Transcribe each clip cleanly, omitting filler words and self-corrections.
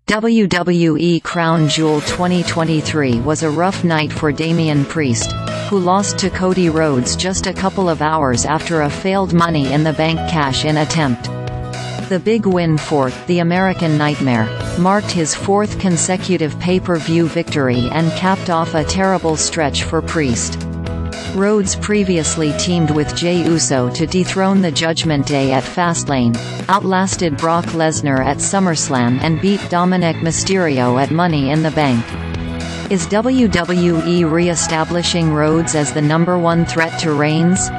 WWE Crown Jewel 2023 was a rough night for Damian Priest, who lost to Cody Rhodes just a couple of hours after a failed Money in the Bank cash-in attempt. The big win for The American Nightmare marked his fourth consecutive pay-per-view victory and capped off a terrible stretch for Priest. Rhodes previously teamed with Jey Uso to dethrone the Judgment Day at Fastlane, outlasted Brock Lesnar at SummerSlam and beat Dominic Mysterio at Money in the Bank. Is WWE re-establishing Rhodes as the #1 threat to Reigns?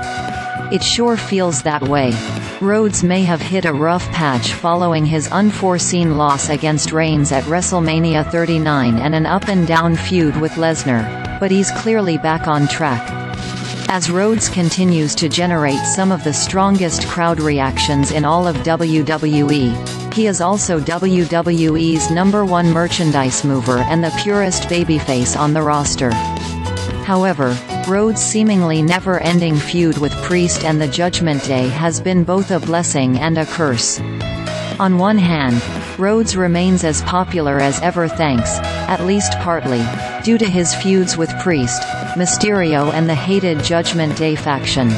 It sure feels that way. Rhodes may have hit a rough patch following his unforeseen loss against Reigns at WrestleMania 39 and an up-and-down feud with Lesnar, but he's clearly back on track. As Rhodes continues to generate some of the strongest crowd reactions in all of WWE, he is also WWE's #1 merchandise mover and the purest babyface on the roster. However, Rhodes' seemingly never-ending feud with Priest and the Judgment Day has been both a blessing and a curse. On one hand, Rhodes remains as popular as ever thanks, at least partly, due to his feuds with Priest, Mysterio and the hated Judgment Day faction.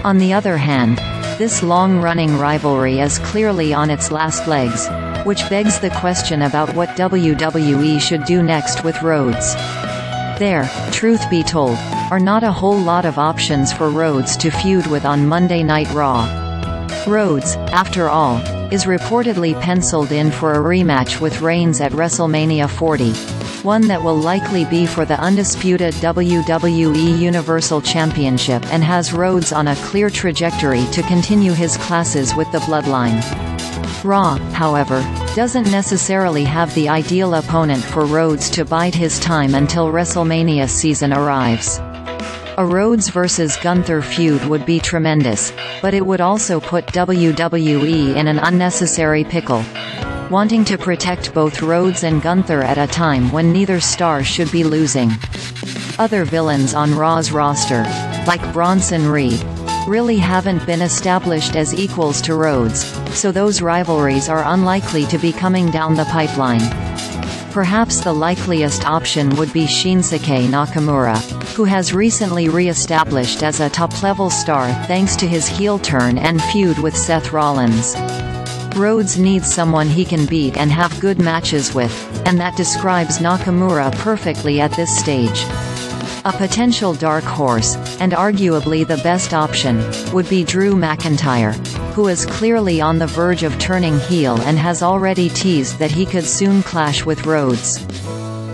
On the other hand, this long-running rivalry is clearly on its last legs, which begs the question about what WWE should do next with Rhodes. There, truth be told, are not a whole lot of options for Rhodes to feud with on Monday Night Raw. Rhodes, after all, is reportedly penciled in for a rematch with Reigns at WrestleMania 40, one that will likely be for the undisputed WWE Universal Championship and has Rhodes on a clear trajectory to continue his classes with the Bloodline. Raw, however, doesn't necessarily have the ideal opponent for Rhodes to bide his time until WrestleMania season arrives. A Rhodes vs. Gunther feud would be tremendous, but it would also put WWE in an unnecessary pickle, wanting to protect both Rhodes and Gunther at a time when neither star should be losing. Other villains on Raw's roster, like Bronson Reed, really haven't been established as equals to Rhodes, so those rivalries are unlikely to be coming down the pipeline. Perhaps the likeliest option would be Shinsuke Nakamura, who has recently re-established as a top-level star thanks to his heel turn and feud with Seth Rollins. Rhodes needs someone he can beat and have good matches with, and that describes Nakamura perfectly at this stage. A potential dark horse, and arguably the best option, would be Drew McIntyre, who is clearly on the verge of turning heel and has already teased that he could soon clash with Rhodes.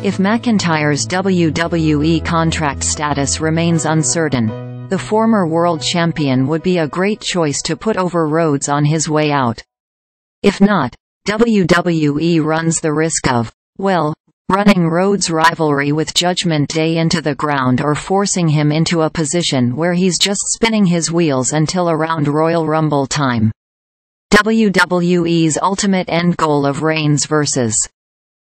If McIntyre's WWE contract status remains uncertain, the former world champion would be a great choice to put over Rhodes on his way out. If not, WWE runs the risk of, well, running Rhodes' rivalry with Judgment Day into the ground or forcing him into a position where he's just spinning his wheels until around Royal Rumble time. WWE's ultimate end goal of Reigns vs.